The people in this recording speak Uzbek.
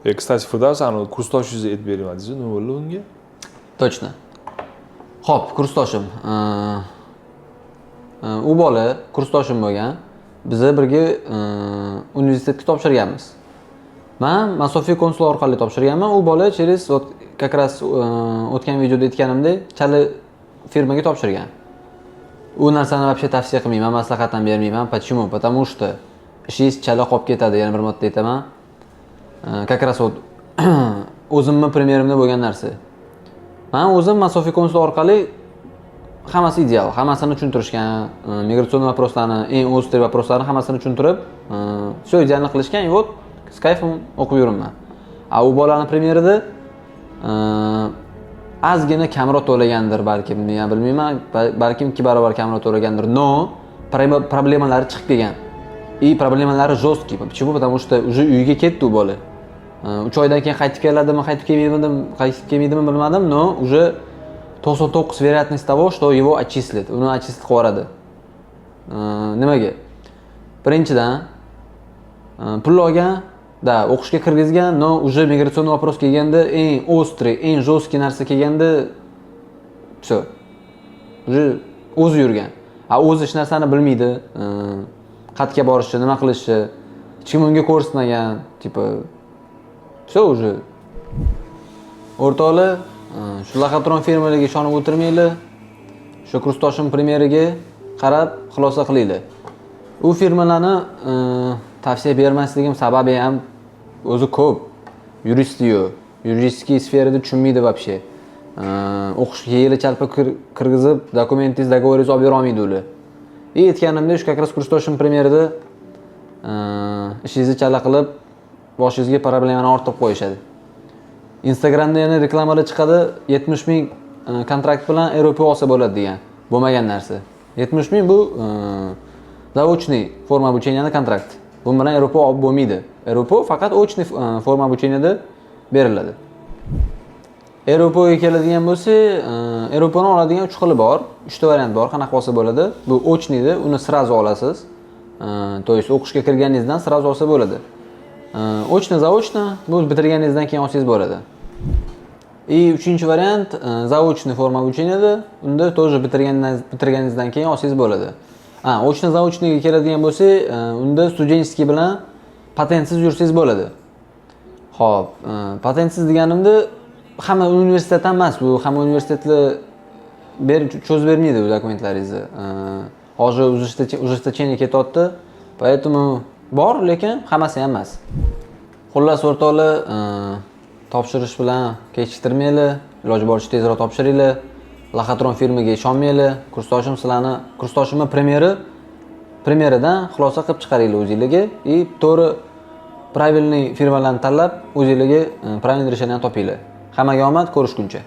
Kстати, Firdavs, kursdoshingizni aytib bermadingiz, nima bo'ldi unga? Точно. Xo'p, kursdoshim. U bola kursdoshim bo'lgan. Biz birga universitetga topshirganmiz. Men masofaviy konsul orqali topshirganman. U bola через вот как раз o'tgan videoda aytganimdek, chala firmaga topshirgan. U narsani вообще tavsiya qilmayman, maslahat ham bermayman. Почему? Потому что ishingiz chala qolib ketadi, yana bir marta aytaman. Как раз вот o'zimning premyerimda bo'lgan narsa. Men o'zim masofaviy konsul orqali hammasi ideal, hammasini tushuntirishgan, migratsion vопросlarni, eng ostre vопросlarni hammasini tushuntirib, все idealni qilishgan, и вот с kayfim o'qib yuribman. A u bolaning premyerida ozgina kamroq to'lagandir, balkim, men bilmayman, balkim 2 barobar kamroq to'lagandir. No, problemalari chiqib kelgan. И проблемалari жесткий. Почему? Потому что уже uyga ketdi u bola. 3 oydan keyin qaytib keladimi, qaytib kelmaydimi bilmadim, но уже 99 вероятность того, что его отчислят. Uni отчислить qilib yuboradi. Nimaga? Birinchidan pul olgan, da o'qishga kirgizgan, но уже migratsion вопрос kelganda, eng острый, eng жесткий narsa kelganda, все. Уже o'zi yurgan. O'zi hech narsani bilmaydi. Qatga borishi, nima qilishi, hech kim unga ko'rsatmagan, tipo все уже. O'rtoqlar, shu Laxatron firmalariga ishonib o'tirmanglar. Shu kursdoshim premyeriga qarab xulosa qilinglar. U firmalarni tavsiya bermasligim sababi ham o'zi ko'p. Yurist-yu, yuristiy sferada tushunmaydi вообще. O'qishga yili chalpa kirgizib, dokumentingiz, dogoringiz olib bera olmaydi ular. Aytganimdek, shu как раз kursdoshim premyerida ishingizni chala qilib, boshingizga problemani ortib qo'yishadi. Instagramda yana reklamalar chiqadi, 70 ming kontrakt bilan Evropa olsa bo'ladi degan. Bo'lmagan narsa. 70 ming bu zaochniy forma обучениyaning kontrakt. Bu bilan Evropa olib bo'lmaydi. Evropa faqat ochniy forma обученияda beriladi. Evropaga keladigan bo'lsa, Evropani oladigan 3 xili bor, 3 ta variant bor, qanaqa olsa bo'ladi. Bu ochniyda, uni сразу olasiz. То есть o'qishga kirganingizdan сразу olsa bo'ladi. Ochna zaochna, bu bitirganingizdan keyin olsangiz bo'ladi. И uchinchi variant zaochniy forma обученияda, unda тоже bitirganingizdan keyin olsangiz bo'ladi. Ochna zaochniga keladigan bo'lsa, unda studentskiy bilan patentsiz yursangiz bo'ladi. Xo'p, patentsiz deganimda hamma universitetdan emas, bu hamma universitetlar cho'zib bermaydi bu dokumentlaringizni. Hozir ужесточение ketyapti. Поэтому bor, lekin hammasi ham emas. Xullas o'rtoqlar, topshirish bilan kechiktirmanglar, iloji boricha tezroq topshiringlar. Laxatron firmaga ishonmanglar. Kursdoshim sizlarni, kurstoshimning premyeridan xulosa qilib chiqaringlar o'zingizlarga и to'g'ri правильный firmalarni tanlab, o'zingizlarga правильный решение topinglar. Hammaga omad, ko'rishguncha.